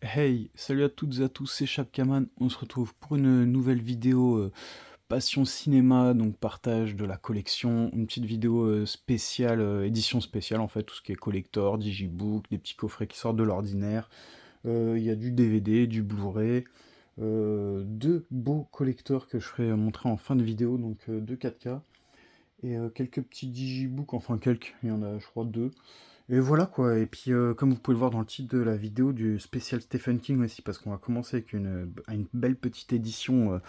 Hey, salut à toutes et à tous, c'est Chapkaman. On se retrouve pour une nouvelle vidéo Passion Cinéma, donc partage de la collection, une petite vidéo spéciale, édition spéciale en fait, tout ce qui est collector, digibook, des petits coffrets qui sortent de l'ordinaire. Il y a du DVD, du Blu-ray, deux beaux collecteurs que je ferai montrer en fin de vidéo, donc deux 4K, et quelques petits digibooks, enfin quelques, il y en a je crois deux. Et voilà quoi, et puis comme vous pouvez le voir dans le titre de la vidéo, du spécial Stephen King aussi, parce qu'on va commencer avec une belle petite édition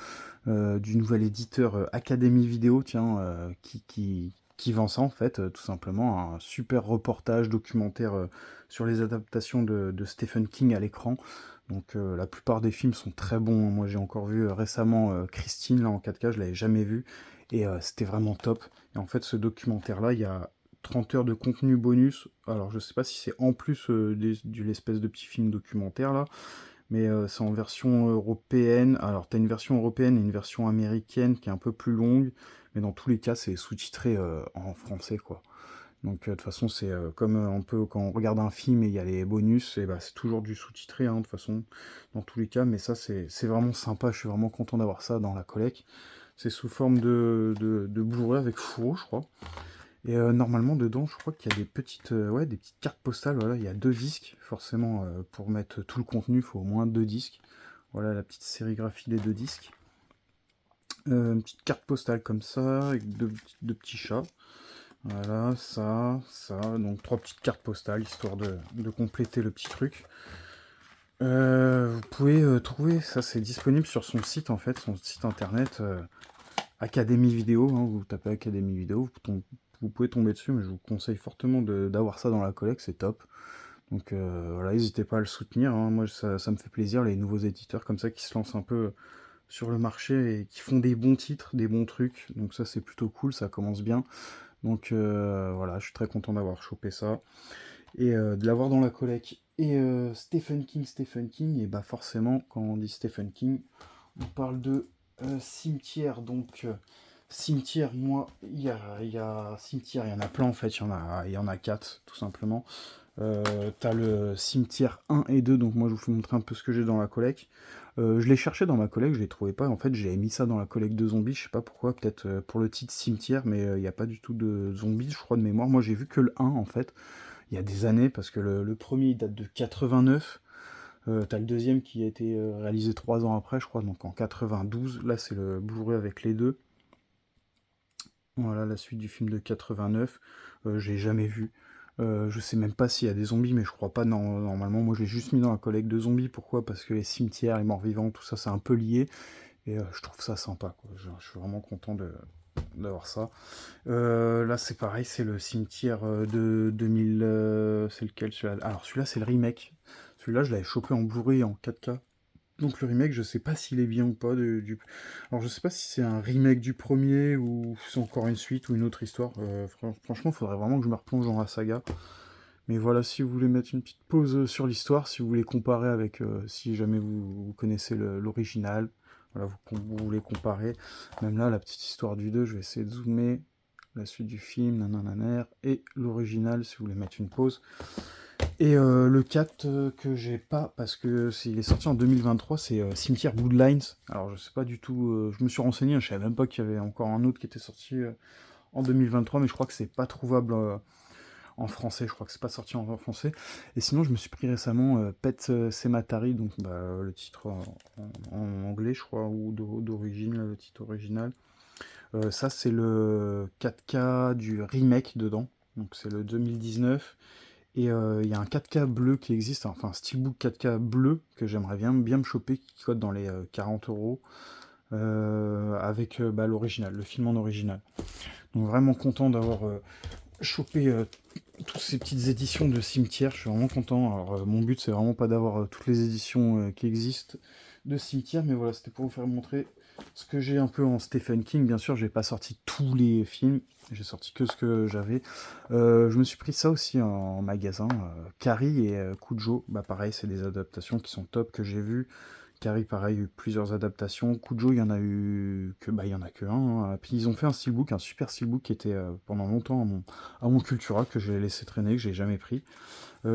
du nouvel éditeur Academy Vidéo, tiens, qui vend ça en fait, tout simplement, un super reportage documentaire sur les adaptations de Stephen King à l'écran. Donc la plupart des films sont très bons. Moi j'ai encore vu récemment Christine là en 4K, je l'avais jamais vu, et c'était vraiment top. Et en fait ce documentaire là, il y a 30 heures de contenu bonus. Alors je sais pas si c'est en plus de l'espèce de petit film documentaire là, mais c'est en version européenne. Alors t'as une version européenne et une version américaine qui est un peu plus longue, mais dans tous les cas c'est sous-titré en français quoi. Donc de toute façon c'est comme un peu quand on regarde un film et il y a les bonus, et bah, c'est toujours du sous-titré hein, de toute façon dans tous les cas, mais ça c'est vraiment sympa, je suis vraiment content d'avoir ça dans la collecte. C'est sous forme de Blu-ray avec fourreau je crois. Et normalement dedans, je crois qu'il y a ouais, des petites cartes postales. Voilà, il y a deux disques. Forcément, pour mettre tout le contenu, il faut au moins deux disques. Voilà la petite sérigraphie des deux disques. Une petite carte postale comme ça, avec deux petits chats. Voilà, ça. Donc trois petites cartes postales, histoire de compléter le petit truc. Vous pouvez trouver, ça c'est disponible sur son site en fait, son site internet Académie Vidéo. Hein, vous tapez Académie Vidéo, vous pouvez tomber dessus, mais je vous conseille fortement d'avoir ça dans la collecte, c'est top. Donc voilà, n'hésitez pas à le soutenir, hein. Moi ça me fait plaisir, les nouveaux éditeurs comme ça qui se lancent un peu sur le marché et qui font des bons titres, des bons trucs. Donc ça c'est plutôt cool, ça commence bien. Donc voilà, je suis très content d'avoir chopé ça et de l'avoir dans la collecte. Et Stephen King, et bah forcément quand on dit Stephen King, on parle de cimetière. Donc cimetière, moi, il y a cimetière, il y en a plein en fait, il y en a quatre tout simplement. T'as le cimetière 1 et 2, donc moi je vous fais montrer un peu ce que j'ai dans la collecte. Je l'ai cherché dans ma collecte, je les trouvais pas. En fait, j'ai mis ça dans la collecte de zombies, je sais pas pourquoi, peut-être pour le titre cimetière, mais il n'y a pas du tout de zombies, je crois, de mémoire. Moi j'ai vu que le 1 en fait, il y a des années, parce que le premier il date de 89. T'as le deuxième qui a été réalisé 3 ans après, je crois, donc en 92. Là, c'est le Blu-ray avec les deux. Voilà la suite du film de 89. J'ai jamais vu. Je sais même pas s'il y a des zombies, mais je crois pas. Non, normalement, moi, je l'ai juste mis dans la collecte de zombies. Pourquoi? Parce que les cimetières, les morts vivants, tout ça, c'est un peu lié. Et je trouve ça sympa, quoi. Je suis vraiment content d'avoir ça. Là, c'est pareil, c'est le cimetière de 2000. C'est lequel celui-là? Alors, celui-là, c'est le remake. Celui-là, je l'avais chopé en Blu-ray en 4K. Donc le remake, je sais pas s'il est bien ou pas. Alors je sais pas si c'est un remake du premier ou si c'est encore une suite ou une autre histoire. Franchement, il faudrait vraiment que je me replonge dans la saga. Mais voilà, si vous voulez mettre une petite pause sur l'histoire, si vous voulez comparer avec, si jamais vous connaissez l'original, voilà, vous voulez comparer. Même là, la petite histoire du 2, je vais essayer de zoomer. La suite du film, nanananer, et l'original, si vous voulez mettre une pause. Et le 4 que j'ai pas, parce que il est sorti en 2023, c'est Cimetière Bloodlines. Alors je sais pas du tout, je me suis renseigné, hein, je savais même pas qu'il y avait encore un autre qui était sorti en 2023, mais je crois que c'est pas trouvable en français, je crois que c'est pas sorti en français. Et sinon je me suis pris récemment Pet Sematary, donc bah, le titre en anglais je crois, ou d'origine, le titre original. Ça c'est le 4K du remake dedans, donc c'est le 2019. Et il y a un 4K bleu qui existe, enfin un steelbook 4K bleu que j'aimerais bien me choper, qui cote dans les 40 € avec bah, l'original, le film en original. Donc vraiment content d'avoir chopé toutes ces petites éditions de cimetière, je suis vraiment content. Alors mon but c'est vraiment pas d'avoir toutes les éditions qui existent de cimetière, mais voilà, c'était pour vous faire montrer ce que j'ai un peu en Stephen King. Bien sûr, j'ai pas sorti tous les films, j'ai sorti que ce que j'avais. Je me suis pris ça aussi en magasin, Carrie et Cujo, bah pareil, c'est des adaptations qui sont top, que j'ai vues, Carrie, pareil, il y a eu plusieurs adaptations. Kujo, il y en a eu que, bah, il y en a que un, hein. Puis ils ont fait un steelbook, un super steelbook qui était pendant longtemps à mon Cultura, que j'ai laissé traîner, que j'ai jamais pris.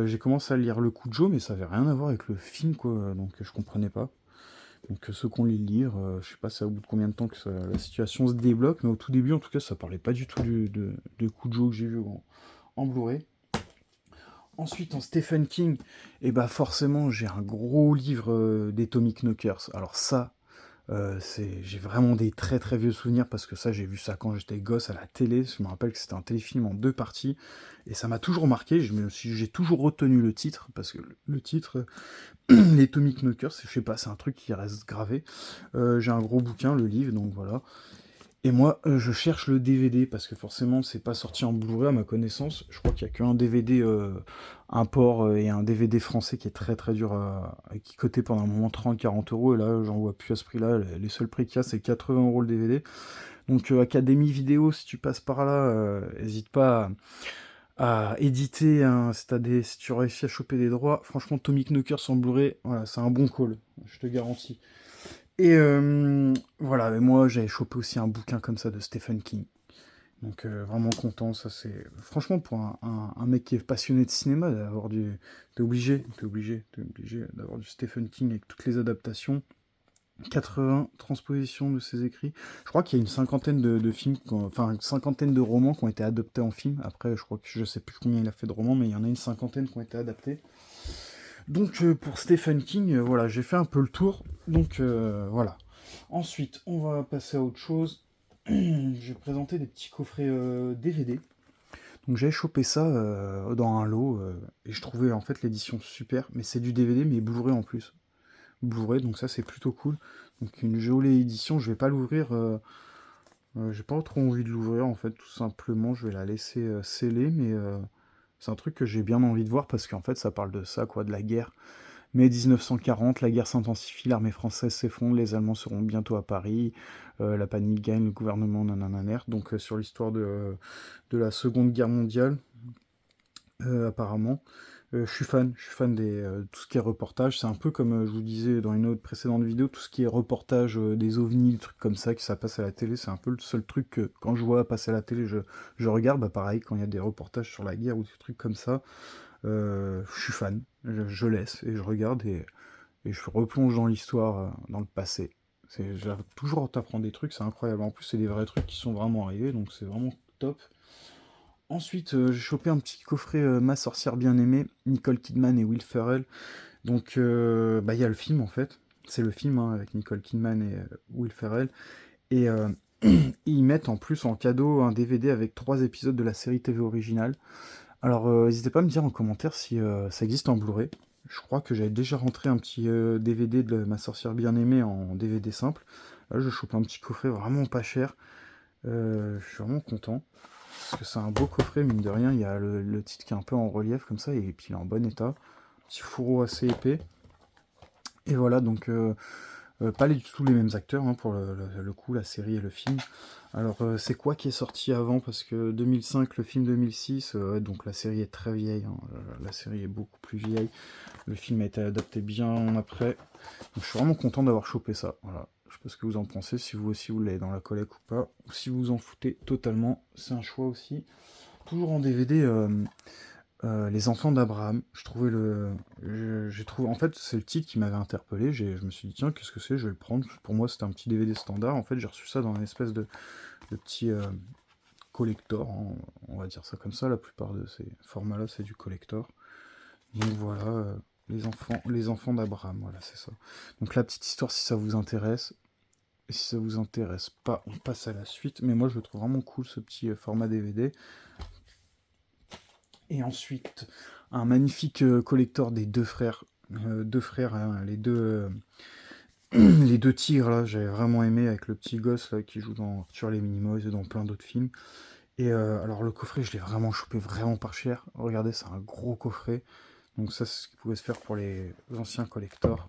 J'ai commencé à lire le Kujo, mais ça avait rien à voir avec le film, quoi, donc je comprenais pas. Donc ceux qui ont lu le livre, je sais pas c'est au bout de combien de temps que la situation se débloque, mais au tout début, en tout cas, ça parlait pas du tout de Kujo que j'ai vu en Blu-ray. Ensuite, en Stephen King, et bah forcément, j'ai un gros livre des Atomic Knockers. Alors ça, j'ai vraiment des très très vieux souvenirs parce que ça, j'ai vu ça quand j'étais gosse à la télé. Je me rappelle que c'était un téléfilm en 2 parties et ça m'a toujours marqué. J'ai toujours retenu le titre parce que le titre, les Atomic Knockers, je sais pas, c'est un truc qui reste gravé. J'ai un gros bouquin, le livre, donc voilà. Et moi, je cherche le DVD parce que forcément, c'est pas sorti en Blu-ray à ma connaissance. Je crois qu'il y a qu'un DVD import et un DVD français qui est très très dur qui cotait pendant un moment 30-40 euros. Et là, j'en vois plus à ce prix-là. Les seuls prix qu'il y a, c'est 80 € le DVD. Donc, Académie Vidéo, si tu passes par là, n'hésite pas à éditer, hein, si tu réussis à choper des droits. Franchement, Atomic Knockers en Blu-ray, voilà, c'est un bon call, je te garantis. Et voilà, mais moi j'avais chopé aussi un bouquin comme ça de Stephen King. Donc vraiment content, ça c'est... Franchement, pour un mec qui est passionné de cinéma, d'avoir du... T'es obligé d'avoir du Stephen King avec toutes les adaptations. 80 transpositions de ses écrits. Je crois qu'il y a une cinquantaine de films, enfin une cinquantaine de romans qui ont été adaptés en film. Après, je crois que je sais plus combien il a fait de romans, mais il y en a une cinquantaine qui ont été adaptés. Donc pour Stephen King, voilà, j'ai fait un peu le tour. Donc voilà. Ensuite, on va passer à autre chose. Je vais présenter des petits coffrets DVD. Donc j'avais chopé ça dans un lot et je trouvais en fait l'édition super. Mais c'est du DVD mais Blu-ray en plus. Blu-ray, donc ça c'est plutôt cool. Donc une jolie édition. Je vais pas l'ouvrir. J'ai pas trop envie de l'ouvrir en fait, tout simplement. Je vais la laisser scellée, mais c'est un truc que j'ai bien envie de voir parce qu'en fait ça parle de ça, quoi, de la guerre. Mai 1940, la guerre s'intensifie, l'armée française s'effondre, les Allemands seront bientôt à Paris, la panique gagne, le gouvernement nanananer. Donc sur l'histoire de la Seconde Guerre mondiale, apparemment. Je suis fan des tout ce qui est reportage. C'est un peu comme je vous disais dans une autre précédente vidéo, tout ce qui est reportage des ovnis, des trucs comme ça, qui ça passe à la télé. C'est un peu le seul truc que quand je vois passer à la télé, je regarde. Bah pareil, quand il y a des reportages sur la guerre ou des trucs comme ça, je suis fan. Je laisse et je regarde et je replonge dans l'histoire, dans le passé. J'arrive toujours à t'apprendre des trucs, c'est incroyable. En plus, c'est des vrais trucs qui sont vraiment arrivés, donc c'est vraiment top. Ensuite, j'ai chopé un petit coffret Ma sorcière bien-aimée, Nicole Kidman et Will Ferrell. Donc, bah, il y a le film en fait. C'est le film hein, avec Nicole Kidman et Will Ferrell. Et ils mettent en plus en cadeau un DVD avec 3 épisodes de la série TV originale. Alors, n'hésitez pas à me dire en commentaire si ça existe en Blu-ray. Je crois que j'avais déjà rentré un petit DVD de Ma sorcière bien-aimée en DVD simple. Là, je chope un petit coffret vraiment pas cher. Je suis vraiment content. Parce que c'est un beau coffret, mine de rien. Il y a le titre qui est un peu en relief comme ça, et puis il est en bon état. Petit fourreau assez épais. Et voilà, donc pas du tout les mêmes acteurs hein, pour le coup, la série et le film. Alors c'est quoi qui est sorti avant? Parce que 2005, le film 2006, donc la série est très vieille. Hein. La série est beaucoup plus vieille. Le film a été adapté bien après. Donc je suis vraiment content d'avoir chopé ça. Voilà. Je sais pas ce que vous en pensez, si vous aussi vous l'avez dans la collecte ou pas, ou si vous en foutez totalement, c'est un choix aussi. Toujours en DVD, Les Enfants d'Abraham. J'ai trouvé, en fait, c'est le titre qui m'avait interpellé. Je me suis dit tiens, qu'est-ce que c'est? Je vais le prendre. Pour moi, c'était un petit DVD standard. En fait, j'ai reçu ça dans une espèce de petit collector. Hein. On va dire ça comme ça. La plupart de ces formats-là, c'est du collector. Donc voilà. Les enfants d'Abraham, voilà, c'est ça. Donc la petite histoire, si ça vous intéresse. Et si ça vous intéresse pas, on passe à la suite. Mais moi, je le trouve vraiment cool, ce petit format DVD. Et ensuite, un magnifique collector des deux frères. Hein, les deux tigres, là, j'avais vraiment aimé, avec le petit gosse là, qui joue dans Arthur les Minimoys et dans plein d'autres films. Et alors, le coffret, je l'ai vraiment chopé vraiment pas cher. Regardez, c'est un gros coffret. Donc ça, c'est ce qui pouvait se faire pour les anciens collectors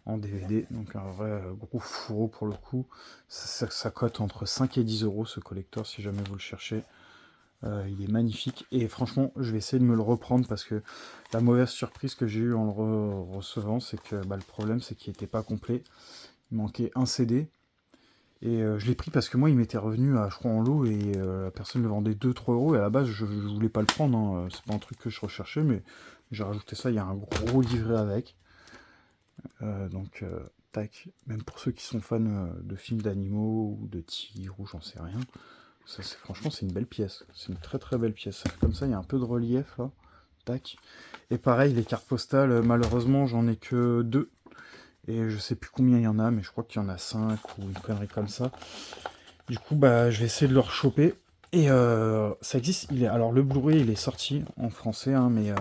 en DVD. Donc un vrai gros fourreau pour le coup. Ça cote entre 5 et 10 € ce collector si jamais vous le cherchez. Il est magnifique et franchement je vais essayer de me le reprendre parce que la mauvaise surprise que j'ai eue en le recevant, c'est que le problème c'est qu'il n'était pas complet. Il manquait un CD. Et je l'ai pris parce que moi, il m'était revenu à, je crois, en lot, et la personne le vendait 2-3 euros, et à la base, je voulais pas le prendre, hein. C'est pas un truc que je recherchais, mais j'ai rajouté ça, il y a un gros livret avec. Tac, même pour ceux qui sont fans de films d'animaux, ou de tigres, ou j'en sais rien, ça, franchement, c'est une belle pièce. C'est une très très belle pièce. Comme ça, il y a un peu de relief, là. Tac. Et pareil, les cartes postales, malheureusement, j'en ai que 2. Et je sais plus combien il y en a, mais je crois qu'il y en a 5 ou une connerie comme ça. Du coup, bah, je vais essayer de le rechoper. Et ça existe. Alors, le Blu-ray, il est sorti en français, hein, mais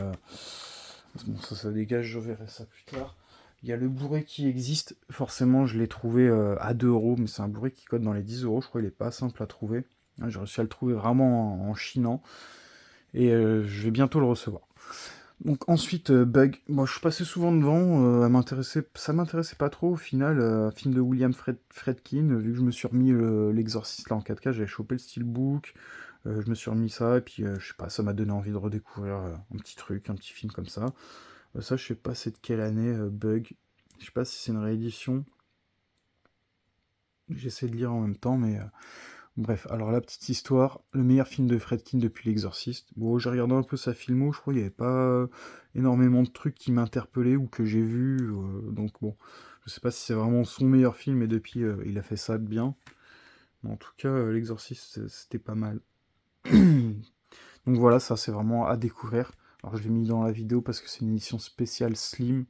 bon, ça dégage, je verrai ça plus tard. Il y a le Blu-ray qui existe. Forcément, je l'ai trouvé à 2 euros, mais c'est un Blu-ray qui cote dans les 10 euros. Je crois qu'il est pas simple à trouver. Hein, j'ai réussi à le trouver vraiment en chinant. Et je vais bientôt le recevoir. Donc ensuite, Bug. Moi, je suis passé souvent devant. Ça m'intéressait pas trop au final. Film de William Friedkin. Vu que je me suis remis l'Exorciste là en 4K, j'avais chopé le Steelbook. Je me suis remis ça et puis je sais pas, ça m'a donné envie de redécouvrir un petit truc, un petit film comme ça. Ça, je sais pas c'est de quelle année, Bug. Je sais pas si c'est une réédition. J'essaie de lire en même temps, mais bref, alors la petite histoire, le meilleur film de Friedkin depuis l'Exorciste. Bon, j'ai regardé un peu sa filmo, je crois qu'il n'y avait pas énormément de trucs qui m'interpellaient ou que j'ai vus, donc bon, je sais pas si c'est vraiment son meilleur film et depuis il a fait ça de bien. Mais en tout cas, l'Exorciste c'était pas mal. Donc voilà, ça c'est vraiment à découvrir. Alors je l'ai mis dans la vidéo parce que c'est une édition spéciale Slim.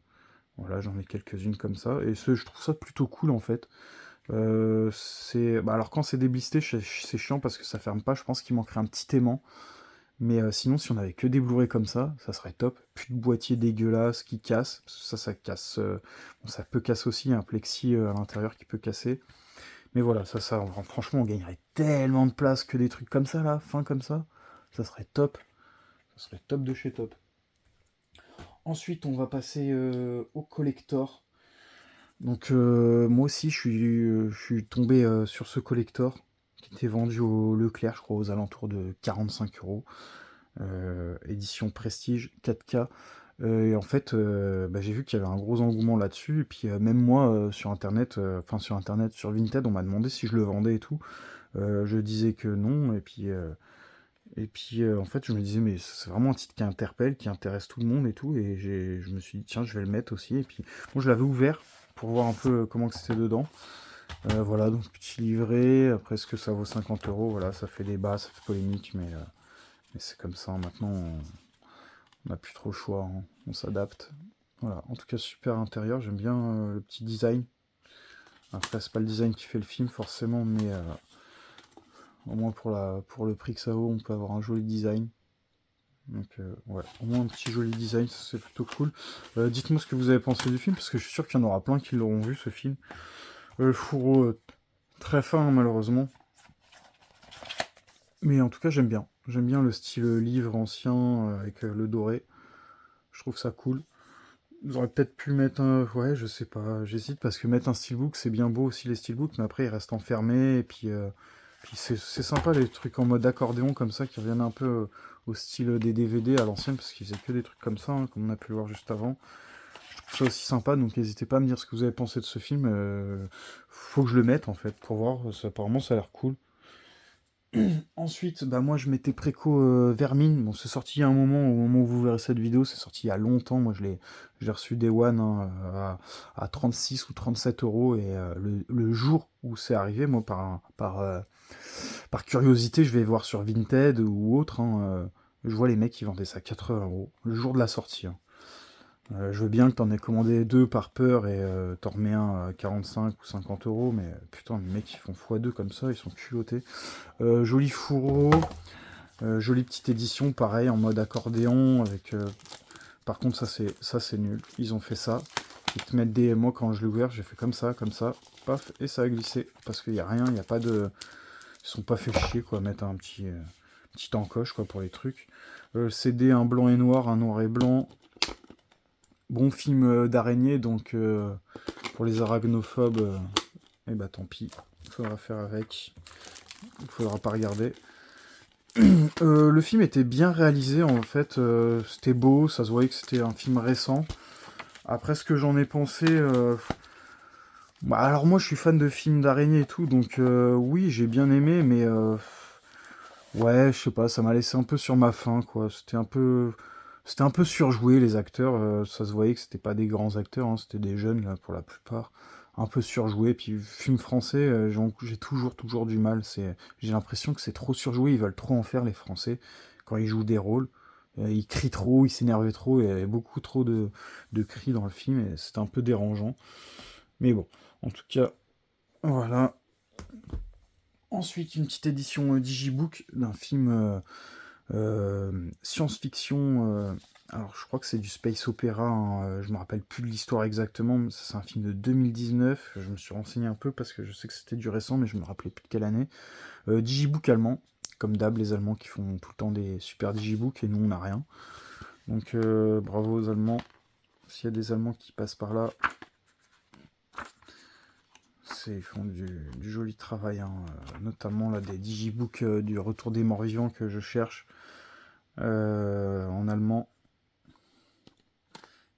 Voilà, j'en ai quelques-unes comme ça. Et je trouve ça plutôt cool en fait. Alors quand c'est déblisté, c'est chiant parce que ça ferme pas. Je pense qu'il manquerait un petit aimant. Mais sinon, si on avait que des Blu-ray comme ça serait top. Plus de boîtier dégueulasse qui casse. Parce que ça casse. Bon, ça peut casser aussi, il y a un plexi à l'intérieur qui peut casser. Mais voilà, franchement, on gagnerait tellement de place que des trucs comme ça, là, fin comme ça. Ça serait top. Ça serait top de chez top. Ensuite, on va passer au collector. Donc moi aussi je suis tombé sur ce collector qui était vendu au Leclerc, je crois aux alentours de 45 euros. Édition Prestige 4K. Et en fait, j'ai vu qu'il y avait un gros engouement là-dessus. Et puis même moi sur internet, sur Vinted, on m'a demandé si je le vendais et tout. Je disais que non. En fait, je me disais, mais c'est vraiment un titre qui interpelle, qui intéresse tout le monde et tout. Et je me suis dit, tiens, je vais le mettre aussi. Et puis, bon, je l'avais ouvert pour voir un peu comment que c'était dedans. Voilà, donc petit livret. Après, est-ce que ça vaut 50 euros? Voilà, ça fait débat, ça fait polémique, mais c'est comme ça. Maintenant, on n'a plus trop le choix, hein. On s'adapte. Voilà, en tout cas, super intérieur. J'aime bien le petit design. Après, c'est pas le design qui fait le film forcément, mais au moins pour le prix que ça vaut, on peut avoir un joli design. Donc ouais, au moins un petit joli design, ça c'est plutôt cool. Dites-moi ce que vous avez pensé du film, parce que je suis sûr qu'il y en aura plein qui l'auront vu ce film. Le fourreau très fin hein, malheureusement. Mais en tout cas j'aime bien. J'aime bien le style livre ancien avec le doré. Je trouve ça cool. Vous auriez peut-être pu mettre un... Ouais, je sais pas, j'hésite parce que mettre un steelbook, c'est bien beau aussi les steelbooks, mais après ils restent enfermés et puis c'est sympa les trucs en mode accordéon comme ça qui reviennent un peu au style des DVD à l'ancienne parce qu'ils faisaient que des trucs comme ça, hein, comme on a pu le voir juste avant. Je trouve ça aussi sympa, donc n'hésitez pas à me dire ce que vous avez pensé de ce film. Faut que je le mette en fait pour voir, apparemment ça a l'air cool. Ensuite, bah moi je m'étais préco Vermine. Bon, c'est sorti il y a un moment, au moment où vous verrez cette vidéo, c'est sorti il y a longtemps. Moi j'ai reçu Day One hein, à 36 ou 37 euros. Et le jour où c'est arrivé, moi par curiosité, je vais voir sur Vinted ou autre. Hein, je vois les mecs qui vendaient ça 80 euros le jour de la sortie. Hein. Je veux bien que t'en aies commandé deux par peur et t'en remets un à 45 ou 50 euros, mais putain, les mecs ils font x2 comme ça, ils sont culottés. Joli fourreau, jolie petite édition, pareil en mode accordéon. Par contre, ça c'est nul. Ils ont fait ça. Ils te mettent des. Moi, quand je l'ai ouvert, j'ai fait comme ça, paf, et ça a glissé. Parce qu'il n'y a rien, il n'y a pas de. Ils sont pas fait chier, quoi, mettre un petit encoche, quoi, pour les trucs. CD, un blanc et noir, un noir et blanc. Bon film d'araignée, donc pour les arachnophobes, et bah tant pis. Il faudra faire avec. Il faudra pas regarder. Le film était bien réalisé en fait, c'était beau, ça se voyait que c'était un film récent. Après ce que j'en ai pensé, bah, alors moi je suis fan de films d'araignées et tout, donc oui j'ai bien aimé, mais ouais je sais pas, ça m'a laissé un peu sur ma faim quoi. C'était un peu surjoué les acteurs, ça se voyait que c'était pas des grands acteurs, hein, c'était des jeunes là pour la plupart, un peu surjoué. Puis film français, j'ai toujours du mal. J'ai l'impression que c'est trop surjoué, ils veulent trop en faire les Français quand ils jouent des rôles. Ils crient trop, ils s'énervent trop, il y avait beaucoup trop de cris dans le film et c'était un peu dérangeant. Mais bon, en tout cas, voilà. Ensuite, une petite édition Digibook d'un film science-fiction. Alors, je crois que c'est du space opéra, hein, je me rappelle plus de l'histoire exactement. Mais c'est un film de 2019. Je me suis renseigné un peu parce que je sais que c'était du récent, mais je me rappelais plus de quelle année. Digibook allemand, comme d'hab, les Allemands qui font tout le temps des super Digibooks et nous on n'a rien. Donc bravo aux Allemands. S'il y a des Allemands qui passent par là, ils font du joli travail, hein, notamment là, des digibooks du Retour des Morts Vivants que je cherche en allemand.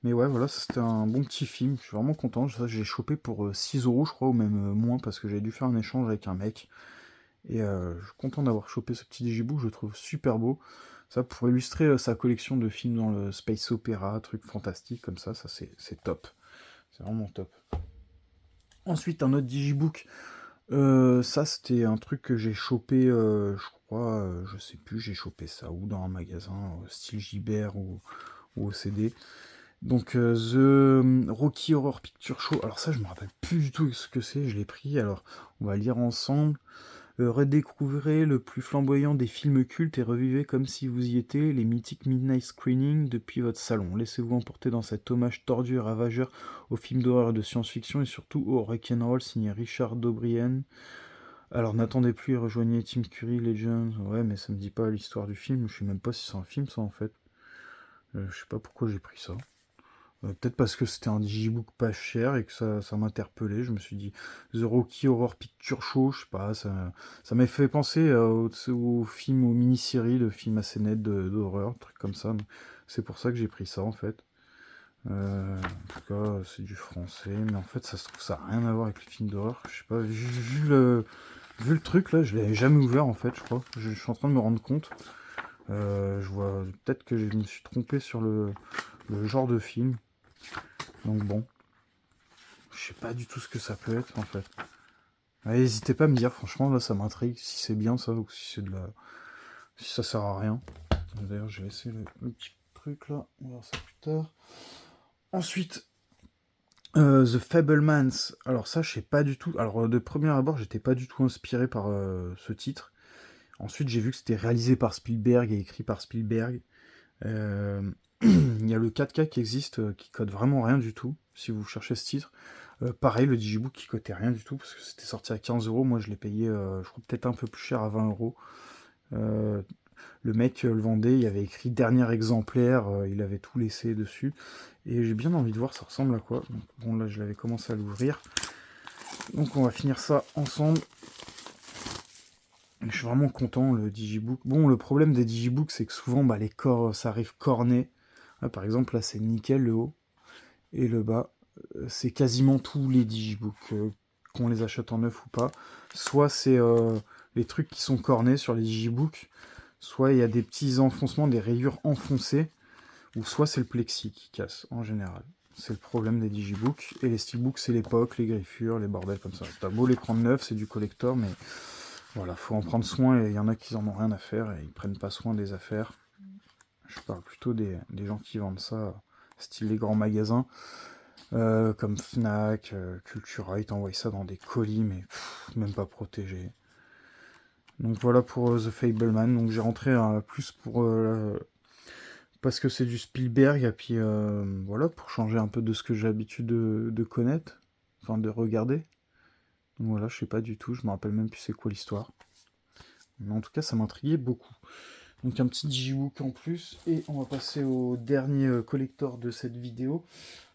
Mais ouais, voilà, c'était un bon petit film. Je suis vraiment content. J'ai chopé pour 6 € je crois, ou même moins, parce que j'ai dû faire un échange avec un mec. Et je suis content d'avoir chopé ce petit digibook, je le trouve super beau. Ça, pour illustrer sa collection de films dans le space opéra, trucs fantastiques comme ça c'est top. C'est vraiment top. Ensuite, un autre digibook. Ça, c'était un truc que j'ai chopé, je crois, je sais plus, j'ai chopé ça ou dans un magasin, style Gibert ou au CD. Donc, The Rocky Horror Picture Show. Alors, ça, je me rappelle plus du tout ce que c'est, je l'ai pris. Alors, on va lire ensemble. Redécouvrez le plus flamboyant des films cultes et revivez comme si vous y étiez les mythiques Midnight Screening depuis votre salon. Laissez-vous emporter dans cet hommage tordu et ravageur aux films d'horreur et de science-fiction et surtout au rock'n'roll signé Richard O'Brien. Alors n'attendez plus et rejoignez Tim Curry, Legends. Ouais, mais ça me dit pas l'histoire du film. Je sais même pas si c'est un film ça en fait. Je sais pas pourquoi j'ai pris ça. Peut-être parce que c'était un digibook pas cher et que ça m'interpellait. Je me suis dit, The Rocky Horror Picture Show, je sais pas, ça m'a fait penser aux films, aux mini-séries de films assez nets d'horreur, trucs comme ça. C'est pour ça que j'ai pris ça en fait. En tout cas, c'est du français, mais en fait, ça se trouve, ça n'a rien à voir avec les films d'horreur. Je sais pas, vu le truc là, je l'avais jamais ouvert en fait, je crois. Je suis en train de me rendre compte. Je vois peut-être que je me suis trompé sur le genre de film. Donc bon, je sais pas du tout ce que ça peut être en fait. Allez, n'hésitez pas à me dire, franchement, là ça m'intrigue si c'est bien ça ou si c'est de la. Si ça sert à rien. D'ailleurs, j'ai laissé le petit truc là, on va voir ça plus tard. Ensuite, The Fablemans. Alors ça, je sais pas du tout. Alors de premier abord, j'étais pas du tout inspiré par ce titre. Ensuite, j'ai vu que c'était réalisé par Spielberg et écrit par Spielberg. Euh, Il y a le 4K qui existe, qui code vraiment rien du tout, si vous cherchez ce titre. Pareil, le Digibook qui cotait rien du tout, parce que c'était sorti à 15 €. Moi, je l'ai payé, je crois, peut-être un peu plus cher, à 20 €. Euh, le mec le vendait, il avait écrit dernier exemplaire, il avait tout laissé dessus. Et j'ai bien envie de voir ça ressemble à quoi. Donc, bon, là, je l'avais commencé à l'ouvrir. Donc, on va finir ça ensemble. Je suis vraiment content, le Digibook. Bon, le problème des Digibooks, c'est que souvent, bah, les corps, ça arrive corné. Là, par exemple, là, c'est nickel, le haut. Et le bas, c'est quasiment tous les digibooks, qu'on les achète en neuf ou pas. Soit c'est les trucs qui sont cornés sur les digibooks, soit il y a des petits enfoncements, des rayures enfoncées, ou soit c'est le plexi qui casse en général. C'est le problème des digibooks. Et les steelbooks, c'est l'époque, les griffures, les bordels comme ça. T'as beau les prendre neufs, c'est du collector, mais voilà, faut en prendre soin. Et il y en a qui en ont rien à faire et ils prennent pas soin des affaires. Je parle plutôt des gens qui vendent ça, style les grands magasins. Comme Fnac, Cultura, ils t'envoient ça dans des colis, mais même pas protégé. Donc voilà pour The Fableman. Donc j'ai rentré plus pour parce que c'est du Spielberg, et puis voilà, pour changer un peu de ce que j'ai l'habitude de connaître, enfin de regarder. Donc voilà, je sais pas du tout, je me rappelle même plus c'est quoi l'histoire. Mais en tout cas, ça m'intriguait beaucoup. Donc un petit Digibook en plus, et on va passer au dernier collector de cette vidéo.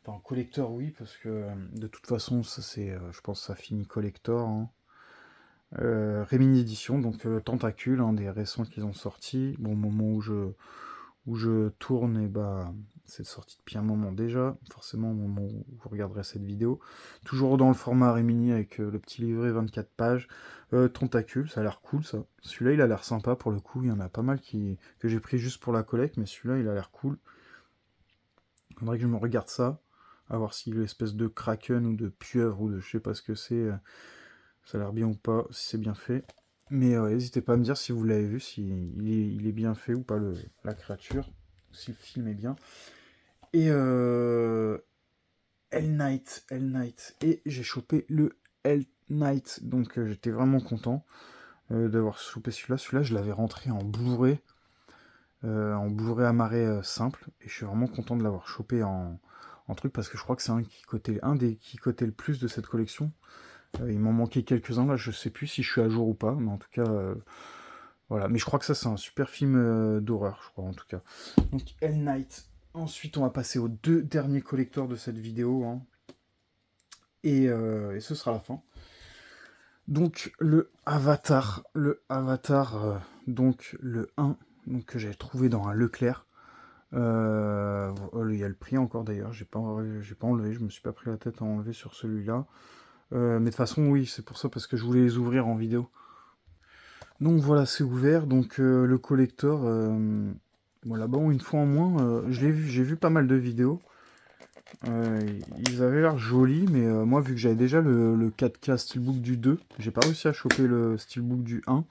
Enfin, collector, oui, parce que de toute façon, ça c'est, je pense que ça finit collector, hein. Rimini Édition, donc Tentacule, un des récents qu'ils ont sorti. Bon, au moment où je tourne, et bah, c'est sorti depuis un moment déjà, forcément au moment où vous regarderez cette vidéo. Toujours dans le format Rimini avec le petit livret 24 pages. Tentacule, ça a l'air cool ça. Celui-là, il a l'air sympa pour le coup. Il y en a pas mal que j'ai pris juste pour la collecte, mais celui-là, il a l'air cool. Faudrait que je me regarde ça, à voir si l'espèce de kraken ou de pieuvre ou de je sais pas ce que c'est, ça a l'air bien ou pas, si c'est bien fait. Mais n'hésitez pas à me dire si vous l'avez vu, si il est bien fait ou pas la créature, si le film est bien. Et Hell Knight, Hell Knight. Et j'ai chopé le Hell Knight, donc j'étais vraiment content d'avoir chopé celui-là. Celui-là, je l'avais rentré en Blu-ray amarré simple, et je suis vraiment content de l'avoir chopé en truc parce que je crois que c'est un des qui cotait le plus de cette collection. Il m'en manquait quelques-uns là, je sais plus si je suis à jour ou pas, mais en tout cas, voilà. Mais je crois que ça, c'est un super film d'horreur, je crois en tout cas. Donc, Hell Knight. Ensuite, on va passer aux deux derniers collecteurs de cette vidéo, hein. Et ce sera la fin. Donc, le Avatar, donc le 1, donc, que j'ai trouvé dans un Leclerc. Il y a le prix encore d'ailleurs, j'ai pas enlevé, je me suis pas pris la tête à enlever sur celui-là. Mais de toute façon, oui, c'est pour ça, parce que je voulais les ouvrir en vidéo. Donc voilà, c'est ouvert. Donc le collector, bon, là-bas, une fois en moins, j'ai vu pas mal de vidéos. Euh, Ils avaient l'air jolis, mais moi, vu que j'avais déjà le 4K Steelbook du 2, j'ai pas réussi à choper le Steelbook du 1.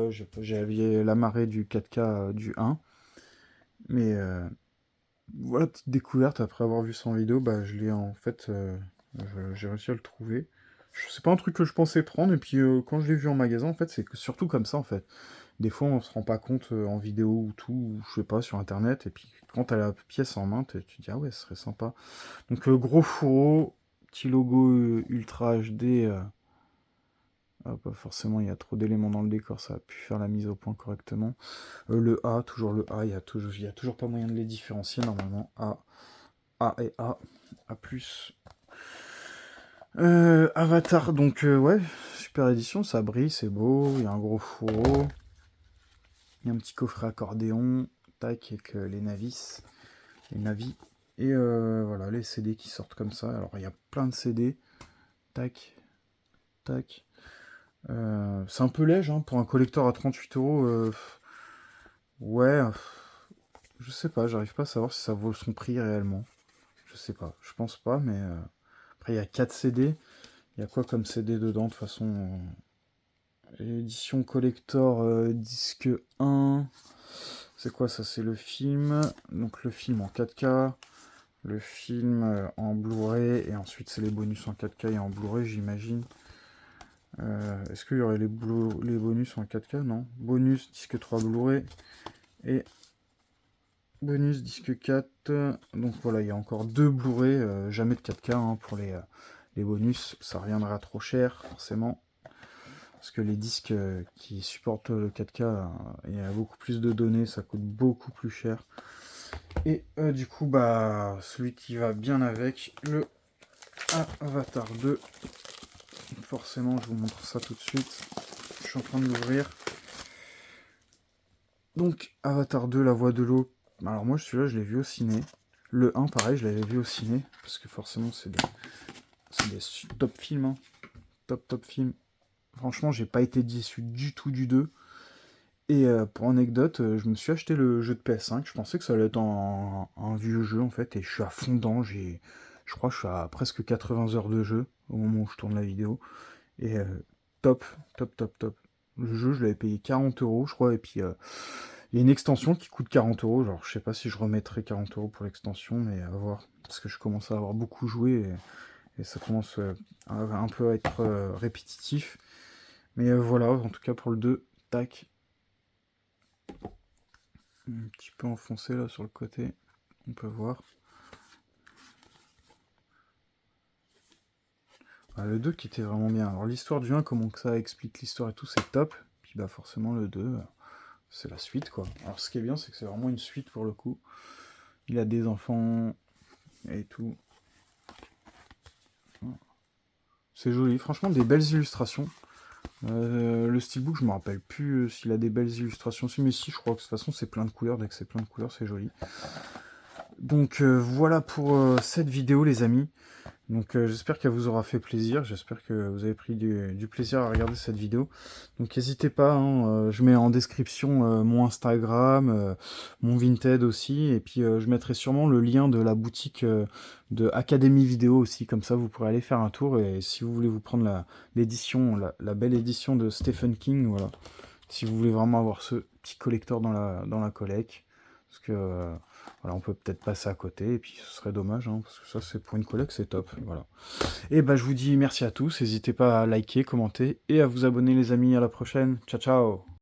J'avais la marée du 4K du 1. Mais voilà, petite découverte, après avoir vu ça en vidéo, bah je l'ai en fait, j'ai réussi à le trouver. C'est pas un truc que je pensais prendre, et puis quand je l'ai vu en magasin, en fait, c'est surtout comme ça, en fait. Des fois, on se rend pas compte en vidéo ou tout, ou je sais pas, sur internet, et puis quand t'as la pièce en main, tu te dis, ah ouais, ce serait sympa. Donc, gros fourreau, petit logo Ultra HD. Pas forcément, il y a trop d'éléments dans le décor, ça a pu faire la mise au point correctement. Le A, toujours le A, il y a toujours pas moyen de les différencier normalement. A et A. A plus. Avatar, donc ouais, super édition, ça brille, c'est beau, il y a un gros fourreau. Il y a un petit coffret accordéon, tac, avec les navis. Et voilà, les CD qui sortent comme ça. Alors il y a plein de CD. Tac, tac. C'est un peu léger hein, pour un collector à 38 €. Ouais, je sais pas, j'arrive pas à savoir si ça vaut son prix réellement. Je sais pas, je pense pas, mais après il y a 4 CD. Il y a quoi comme CD dedans de toute façon édition collector disque 1. C'est quoi ça? C'est le film. Donc le film en 4K. Le film en Blu-ray. Et ensuite c'est les bonus en 4K et en Blu-ray j'imagine. Est-ce qu'il y aurait les bonus en 4K? Non. Bonus disque 3 Blu-ray. Et bonus disque 4. Donc voilà, il y a encore deux Blu-ray. Jamais de 4K hein, pour les bonus. Ça reviendra trop cher forcément. Parce que les disques qui supportent le 4K, il y a beaucoup plus de données, ça coûte beaucoup plus cher. Et du coup, bah, celui qui va bien avec, le Avatar 2. Forcément, je vous montre ça tout de suite. Je suis en train de l'ouvrir. Donc, Avatar 2, La Voix de l'eau. Alors moi, celui-là, je l'ai vu au ciné. Le 1, pareil, je l'avais vu au ciné. Parce que forcément, c'est des top films. Hein. Top films. Franchement, j'ai pas été déçu du tout du 2. Et pour anecdote, je me suis acheté le jeu de PS5. Je pensais que ça allait être un vieux jeu en fait, et je suis à fond dedans. Je crois que je suis à presque 80 heures de jeu au moment où je tourne la vidéo. Et top, top. Le jeu, je l'avais payé 40 €, je crois, et puis il y a une extension qui coûte 40 €. Genre, je sais pas si je remettrai 40 € pour l'extension, mais à voir. Parce que je commence à avoir beaucoup joué, et ça commence un peu à être répétitif. Mais voilà, en tout cas pour le 2, tac. Un petit peu enfoncé là sur le côté, on peut voir. Ah, le 2 qui était vraiment bien. Alors l'histoire du 1, comment que ça explique l'histoire et tout, c'est top. Puis bah forcément le 2, c'est la suite quoi. Alors ce qui est bien, c'est que c'est vraiment une suite pour le coup. Il a des enfants et tout. C'est joli, franchement des belles illustrations. Le steelbook, je me rappelle plus s'il a des belles illustrations aussi, mais si, je crois que de toute façon, c'est plein de couleurs. Dès que c'est plein de couleurs, c'est joli. Donc voilà pour cette vidéo, les amis. Donc j'espère qu'elle vous aura fait plaisir, j'espère que vous avez pris du plaisir à regarder cette vidéo. Donc n'hésitez pas, hein, je mets en description mon Instagram, mon Vinted aussi, et puis je mettrai sûrement le lien de la boutique de Academy Vidéo aussi, comme ça vous pourrez aller faire un tour, et si vous voulez vous prendre l'édition, la belle édition de Stephen King, voilà, si vous voulez vraiment avoir ce petit collector dans la collecte, parce que voilà, on peut peut-être passer à côté, et puis ce serait dommage, hein, parce que ça c'est pour une collecte, c'est top, voilà. Et bah je vous dis merci à tous, n'hésitez pas à liker, commenter, et à vous abonner les amis, à la prochaine, ciao ciao.